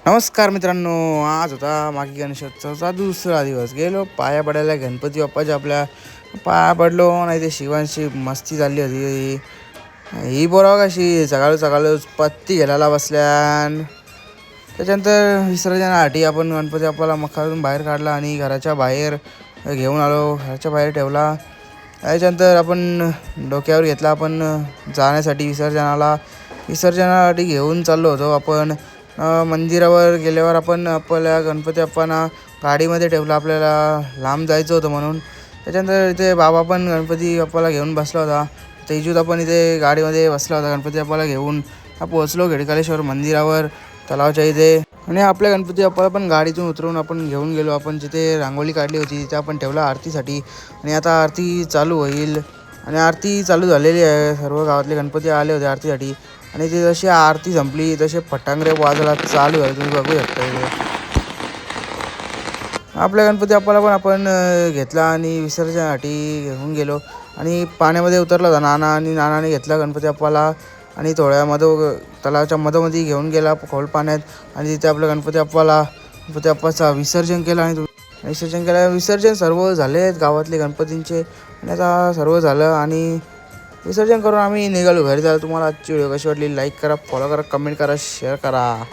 नमस्कार मित्रांनो, आज होता माघी गणेशोत्सवाचा दुसरा दिवस. गेलो पाया पडायला गणपती बाप्पाच्या आपल्या पाया पडलो. नाही ते शिवांशी मस्ती चालली होती. ही बोराव कशी सकाळी पत्ती घ्यायला बसल्यान. त्याच्यानंतर विसर्जनासाठी आपण गणपती बाप्पाला मखातून बाहेर काढला आणि घराच्या बाहेर घेऊन आलो. घराच्या बाहेर ठेवला. त्याच्यानंतर आपण डोक्यावर घेतला. आपण जाण्यासाठी विसर्जनासाठी घेऊन चाललो होतो आपण. मंदिरावर गेल्यावर आपण आपल्या गणपती बाप्पांना गाडीमध्ये ठेवलं. आपल्याला लांब जायचं होतं म्हणून. त्याच्यानंतर इथे बाबा पण गणपती बाप्पाला घेऊन बसला होता. तेजूत आपण इथे गाडीमध्ये बसला होता गणपती बाप्पाला घेऊन. पोहोचलो खडकालेश्वर मंदिरावर तलावाच्या इथे. आणि आपल्या गणपती बाप्पाला पण गाडीतून उतरवून आपण घेऊन गेलो. आपण जिथे रांगोळी काढली होती तिथे आपण ठेवला आरतीसाठी. आणि आता आरती चालू होईल. आणि आरती चालू झालेली आहे. सर्व गावातले गणपती आले होते आरतीसाठी. आणि ती जशी आरती संपली तसे फटांगरे वाजायला चालू आहे. तुम्ही बघू शकता इथे. आपल्या गणपती बाप्पाला पण आपण घेतला आणि विसर्जनासाठी घेऊन गेलो. आणि पाण्यामध्ये उतरला होता नाना. आणि नानाने घेतला गणपती बाप्पाला आणि थोड्या तलावाच्या मधोमधी घेऊन गेला खोल पाण्यात. आणि तिथे आपल्या गणपती बाप्पाचा विसर्जन केलं. आणि विसर्जन सर्व झाले आहेत गावातले गणपतींचे. आणि आता सर्व झालं आणि विसर्जन करून आम्ही निघालो घरी. जायला. तुम्हाला आजची व्हिडिओ कशी वाटली लाईक करा, फॉलो करा, कमेंट करा, शेअर करा.